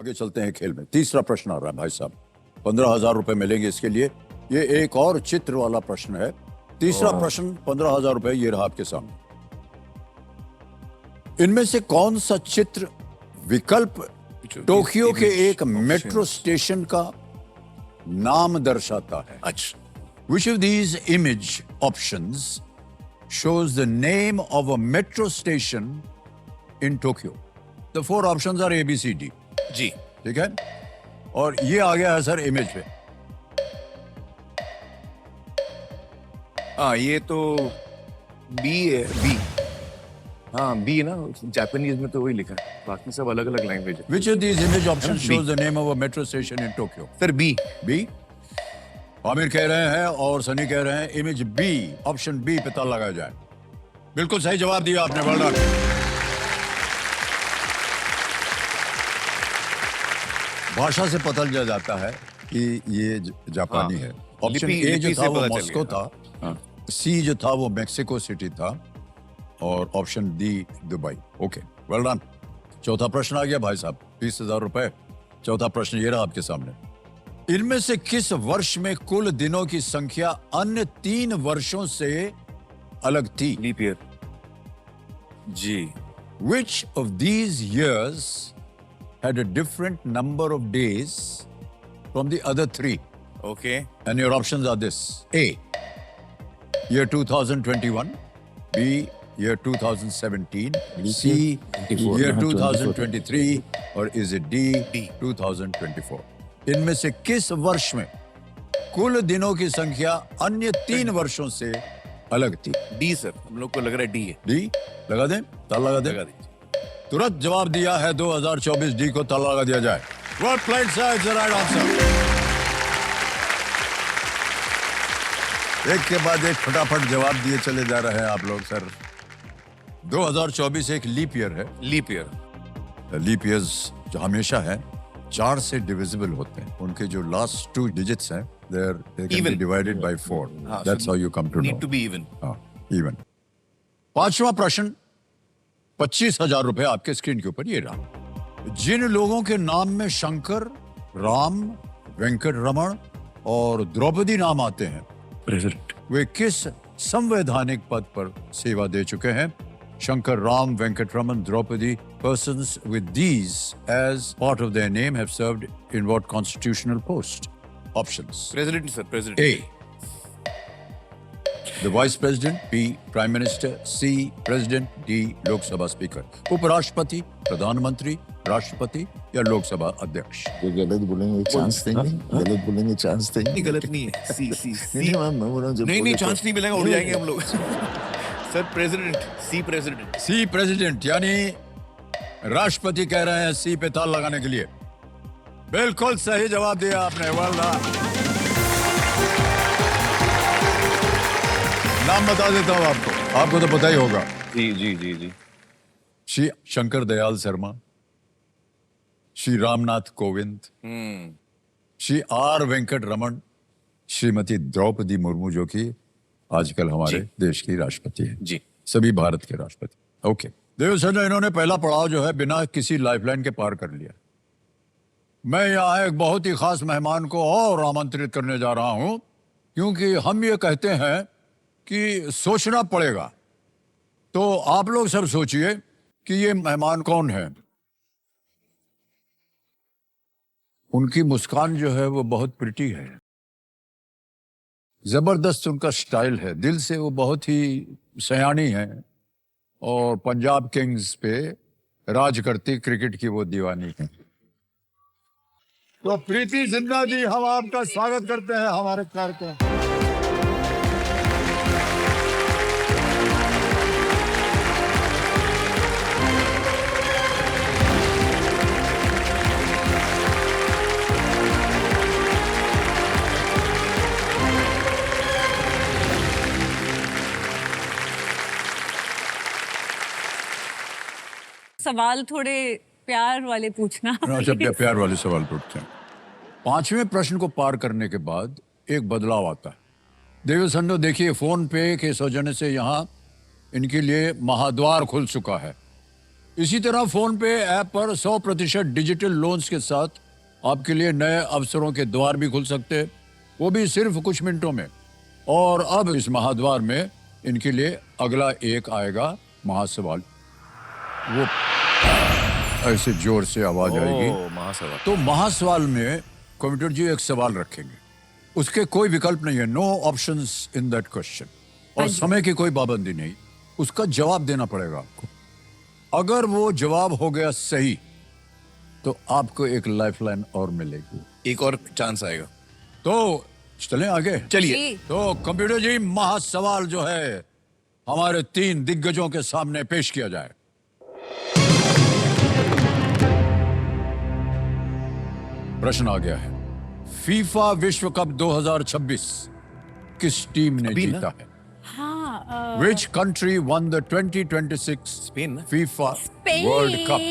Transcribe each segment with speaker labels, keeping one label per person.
Speaker 1: आगे चलते हैं खेल में। तीसरा प्रश्न आ रहा है भाई साहब, 15,000 रुपए मिलेंगे इसके लिए। ये एक और चित्र वाला प्रश्न है। तीसरा प्रश्न 15,000 रुपए ये रहा आपके सामने। इनमें से कौन सा चित्र विकल्प टोक्यो के एक मेट्रो स्टेशन का नाम दर्शाता है?
Speaker 2: अच्छा,
Speaker 1: Which of these image options shows the name of a metro station in Tokyo? The four options are A, B, C, D.
Speaker 2: जी
Speaker 1: ठीक है, और ये आ गया है सर इमेज पे।
Speaker 2: हाँ, ये तो बी है, बी। हाँ, बी ना, जापानीज में तो वही लिखा है, बाकी सब अलग अलग लैंग्वेज है।
Speaker 1: Which of these image options shows the name of a metro station in Tokyo?
Speaker 2: Sir B.
Speaker 1: B? Aamir कह रहे हैं और सनी कह रहे हैं इमेज बी, ऑप्शन बी पे ताला लगाया जाए। बिल्कुल सही जवाब दिया आपने, वेल डन। भाषा से पता चल जाता है कि ये जापानी है। ऑप्शन ए जो था वो मॉस्को था, सी जो था वो मेक्सिको सिटी था, और option D Dubai. Okay, well done. चौथा प्रश्न आ गया भाई साहब, 20,000 रुपए। चौथा प्रश्न ये रहा आपके सामने। इनमें से किस वर्ष में कुल दिनों की संख्या अन्य 3 वर्षों से अलग थी?
Speaker 2: Leap year. जी।
Speaker 1: Which of these years had a different number of days from the other 3?
Speaker 2: Okay.
Speaker 1: And your options are this: A, year 2021; B, year 2017; C, year 2023; or is it D, 2024? इनमें से किस वर्ष में कुल दिनों की संख्या अन्य 3 वर्षों से अलग थी?
Speaker 2: डी सर, हम लोग को लग रहा है डी है।
Speaker 1: डी लगा दें, ताला लगा दें।
Speaker 2: लगा दीजिए।
Speaker 1: तुरंत जवाब दिया है 2024 डी को ताला लगा दिया जाए। Well played sir, it's the right answer. एक के बाद एक फटाफट जवाब दिए चले जा रहे हैं आप लोग सर। 2024 एक लीप ईयर है।
Speaker 2: Leap year.
Speaker 1: लीप ईयर्स जो हमेशा है 4 से डिविजिबल होते हैं। उनके जो लास्ट 2 डिजिट्स हैं they can be divided by 4. That's how you come to know.
Speaker 2: Need to be even.
Speaker 1: Even. पांचवा प्रश्न, 25,000 रुपए आपके स्क्रीन के ऊपर ये रहा। जिन लोगों के नाम में शंकर, राम, वेंकट रमण और द्रौपदी नाम आते हैं,
Speaker 2: प्रेसिडेंट,
Speaker 1: वे किस संवैधानिक पद पर सेवा दे चुके हैं? Shankar, Ram, Venkatraman, Draupadi, persons with these as part of their name have served in what constitutional post? Options.
Speaker 2: President sir, president.
Speaker 1: A, the Vice President; B, Prime Minister; C, President; D, Lok Sabha Speaker. उपराष्ट्रपति, प्रधानमंत्री, राष्ट्रपति या लोकसभा अध्यक्ष?
Speaker 3: जो गलत बोलेंगे chance देंगे, गलत बोलेंगे चांस देंगे।
Speaker 2: नहीं, गलत नहीं है। सी सी सी।
Speaker 3: नहीं मैम, मैं बोल रहा हूँ जब
Speaker 2: नहीं, चांस नहीं मिलेगा, उड़ जाएंगे हम लोग। सर प्रेसिडेंट, सी प्रेसिडेंट।
Speaker 1: सी प्रेसिडेंट, यानी राष्ट्रपति कह रहे हैं सी पे ताल लगाने के लिए। बिल्कुल सही जवाब दिया आपने, वेल डन। नाम बता देता हूं आपको तो पता ही होगा।
Speaker 2: जी जी जी जी।
Speaker 1: श्री शंकर दयाल शर्मा, श्री रामनाथ कोविंद, श्री आर वेंकट रमन, श्रीमती द्रौपदी मुर्मू जो कि आजकल हमारे देश की राष्ट्रपति है।
Speaker 2: जी,
Speaker 1: सभी भारत के राष्ट्रपति। ओके, देव सर, इन्होंने पहला पड़ाव जो है बिना किसी लाइफलाइन के पार कर लिया। मैं यहाँ एक बहुत ही खास मेहमान को और आमंत्रित करने जा रहा हूं, क्योंकि हम ये कहते हैं कि सोचना पड़ेगा। तो आप लोग सब सोचिए कि ये मेहमान कौन है। उनकी मुस्कान जो है वो बहुत प्रिटी है, जबरदस्त उनका स्टाइल है, दिल से वो बहुत ही सयानी है, और पंजाब किंग्स पे राज करती क्रिकेट की वो दीवानी है। तो प्रीति जिंदा जी, हम आपका स्वागत करते हैं हमारे कार्यक्रम।
Speaker 4: सवाल थोड़े प्यार वाले पूछना।
Speaker 1: प्यार वाले सवाल पूछते हैं। 5वें प्रश्न को पार करने के बाद एक बदलाव आता है। देवसंडो देखिए, फोन पे के सौजन्य से यहाँ इनके लिए महाद्वार खुल चुका है। इसी तरह फोन पे ऐप पर 100% डिजिटल लोन्स के साथ आपके लिए नए अवसरों के द्वार भी खुल सकते हैं, वो भी सिर्फ कुछ मिनटों में। और अब इस महाद्वार में इनके लिए अगला एक आएगा महासवाल। वो ऐसे जोर से आवाज आएगी।
Speaker 2: महासवाल।
Speaker 1: तो महासवाल में कंप्यूटर जी एक सवाल रखेंगे, उसके कोई विकल्प नहीं है, no options in that question, और समय की कोई पाबंदी नहीं, उसका जवाब देना पड़ेगा आपको। अगर वो जवाब हो गया सही तो आपको एक लाइफलाइन और मिलेगी,
Speaker 2: एक और चांस आएगा।
Speaker 1: तो चलें आगे।
Speaker 2: चलिए।
Speaker 1: तो कंप्यूटर जी महासवाल जो है हमारे 3 दिग्गजों के सामने पेश किया जाए। प्रश्न आ गया है, फीफा विश्व कप 2026 किस टीम ने
Speaker 2: अभी ना?
Speaker 1: जीता है?
Speaker 4: हाँ
Speaker 1: Which country won the 2026
Speaker 2: Spain ना?
Speaker 1: FIFA World Cup?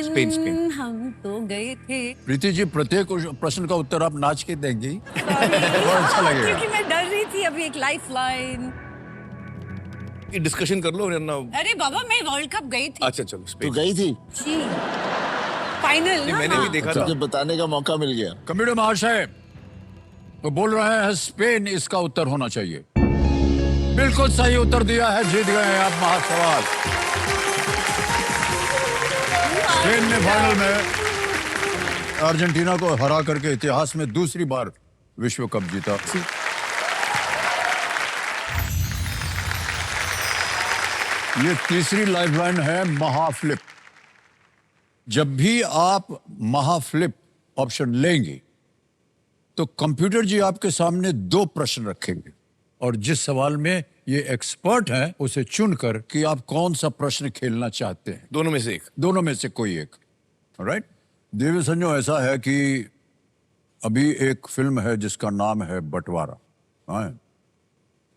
Speaker 2: स्पेन।
Speaker 4: हम तो गए थे।
Speaker 1: प्रीति जी, प्रत्येक प्रश्न का उत्तर आप नाच के देंगी। बहुत अच्छा लगेगा।
Speaker 4: क्योंकि मैं डर रही थी अभी एक लाइफ लाइन।
Speaker 2: डिस्कशन कर लो वरना।
Speaker 4: अरे बाबा, मैं वर्ल्ड कप गई थी।
Speaker 2: अच्छा चलो
Speaker 3: तू
Speaker 2: स्पेन।
Speaker 3: गई थी?
Speaker 4: जी, फाइनल ना।
Speaker 2: मैंने भी देखा था।
Speaker 3: तुझे बताने का मौका मिल गया।
Speaker 1: कंप्यूटर महाशय तो बोल रहे हैं स्पेन इसका उत्तर होना चाहिए। बिल्कुल सही उत्तर दिया है, जीत गए हैं आप महासवाल। स्पेन ने फाइनल में अर्जेंटीना को हरा करके इतिहास में दूसरी बार विश्व कप जीता। ये तीसरी लाइफलाइन है महाफ्लिप। जब भी आप महाफ्लिप ऑप्शन लेंगे तो कंप्यूटर जी आपके सामने 2 प्रश्न रखेंगे और जिस सवाल में ये एक्सपर्ट हैं उसे चुनकर कि आप कौन सा प्रश्न खेलना चाहते हैं,
Speaker 2: दोनों में से एक।
Speaker 1: दोनों में से कोई एक। राइट। देवी संजो, ऐसा है कि अभी एक फिल्म है जिसका नाम है बंटवारा, हाँ,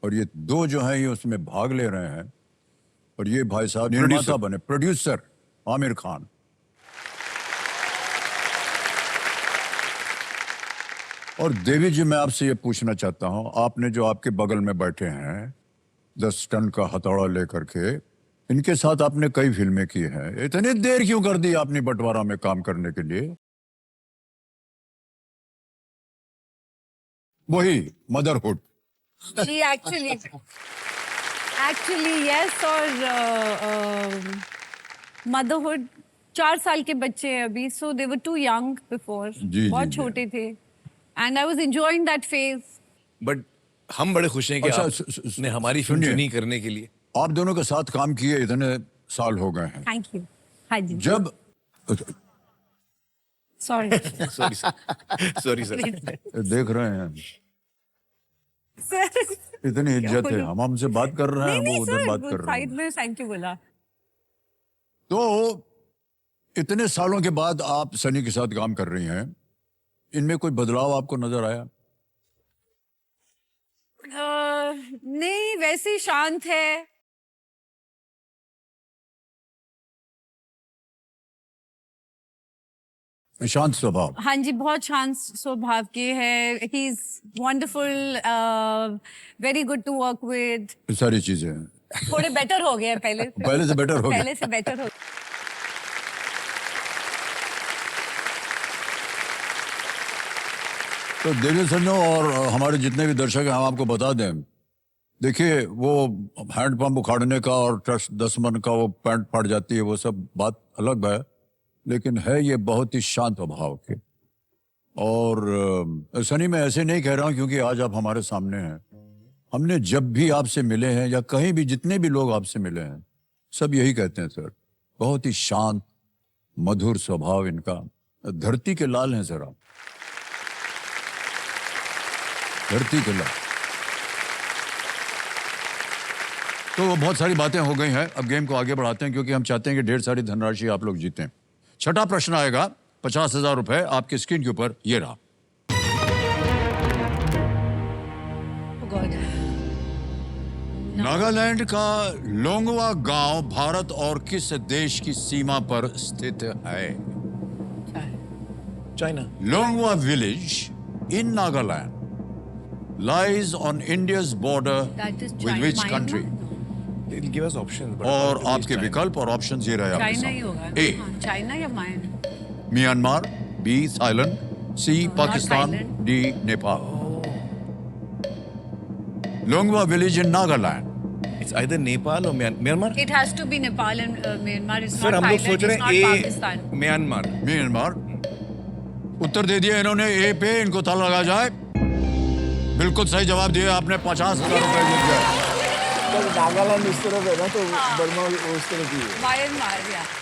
Speaker 1: और ये 2 जो हैं ये उसमें भाग ले रहे हैं और ये भाई साहब निर्माता बने, प्रोड्यूसर आमिर खान। और देवी जी, मैं आपसे ये पूछना चाहता हूं, आपने जो आपके बगल में बैठे हैं 10 टन का हथौड़ा लेकर के, इनके साथ आपने कई फिल्में की हैं, इतनी देर क्यों कर दी आपने बंटवारा में काम करने के लिए? वही मदरहुड।
Speaker 4: जी, एक्चुअली यस। और मदरहुड 4 साल के बच्चे हैं अभी, सो दे वर टू यंग बिफोर,
Speaker 1: जी,
Speaker 4: बहुत
Speaker 1: जी।
Speaker 4: छोटे थे, and I was enjoying that phase.
Speaker 2: But हम बड़े खुश हैं कि
Speaker 1: अच्छा,
Speaker 2: आपने हमारी फिल्म
Speaker 1: सुनिए।
Speaker 2: चुनी करने के लिए।
Speaker 1: आप दोनों के साथ काम किए इतने साल हो गए हैं,
Speaker 4: थैंक यू। हाँ जी।
Speaker 1: जब
Speaker 4: सॉरी
Speaker 2: सॉरी सॉरी सर।
Speaker 1: देख रहे हैं
Speaker 4: सर।
Speaker 1: इतनी इज्जत है, हम हमसे बात कर रहे हैं,
Speaker 4: नहीं
Speaker 1: वो उधर बात कर रहे
Speaker 4: साइड
Speaker 1: हैं।
Speaker 4: में थैंक यू बोला।
Speaker 1: तो इतने सालों के बाद आप सनी के साथ काम कर रही हैं, इनमें कोई बदलाव आपको नजर आया?
Speaker 4: नहीं, वैसे ही शांत है।
Speaker 1: शांत स्वभाव।
Speaker 4: हाँ जी, बहुत शांत स्वभाव के है। He is wonderful, very good to work with.
Speaker 1: ये सारी चीजें हैं।
Speaker 4: थोड़े बेटर हो गए हैं पहले से।
Speaker 1: पहले से बेटर हो गया।
Speaker 4: पहले से बेटर हो।
Speaker 1: तो देवी संजो और हमारे जितने भी दर्शक हैं, हम आपको बता दें, देखिए वो हैंडपंप उखाड़ने का और ट्रक 10 मन का वो पैंट फाड़ जाती है, वो सब बात अलग है, लेकिन है ये बहुत ही शांत स्वभाव के। और सनी, मैं ऐसे नहीं कह रहा हूं क्योंकि आज आप हमारे सामने हैं, हमने जब भी आपसे मिले हैं या कहीं भी जितने भी लोग आपसे मिले हैं, सब यही कहते हैं सर, बहुत ही शांत मधुर स्वभाव इनका, धरती के लाल हैं सर आप, धरती के लाल। तो बहुत सारी बातें हो गई हैं, अब गेम को आगे बढ़ाते हैं क्योंकि हम चाहते हैं कि ढेर सारी धनराशि आप लोग जीतें। छठा प्रश्न आएगा, 50,000 रुपए आपकी स्क्रीन के ऊपर, ये रहा। नागालैंड का लोंगवा गांव भारत और किस देश की सीमा पर स्थित है?
Speaker 2: China.
Speaker 1: Longwa village in Nagaland lies on India's border
Speaker 4: That is
Speaker 1: with which
Speaker 4: Myanmar?
Speaker 1: country?
Speaker 2: Give us options
Speaker 1: और आपके विकल्प और ऑप्शन ये रहे आपके
Speaker 4: चाइना ही
Speaker 1: सामने।
Speaker 4: होगा
Speaker 1: ए
Speaker 4: हाँ, चाइना या Myanmar
Speaker 1: Myanmar, B Thailand, C Pakistan,
Speaker 4: Thailand.
Speaker 1: D Nepal. Longwa village in Nagaland.
Speaker 2: It's either Nepal or Myanmar.
Speaker 4: It has to be Nepal and Myanmar. It's
Speaker 2: फिर
Speaker 4: not
Speaker 2: हम लोग
Speaker 4: Thailand.
Speaker 2: सोच
Speaker 4: It's
Speaker 2: रहे
Speaker 4: not
Speaker 2: हैं ए
Speaker 4: Pakistan.
Speaker 2: म्यांमार।
Speaker 1: म्यांमार उत्तर दे दिया इन्होंने ए पे, इनको ताला लगा जाए। बिल्कुल सही जवाब दिया आपने, 50,000 रुपए जीत गए।
Speaker 3: नागालैंड इस तरफ है ना, तो बर्मा उस तरफ ही है।
Speaker 4: Myanmar, yeah.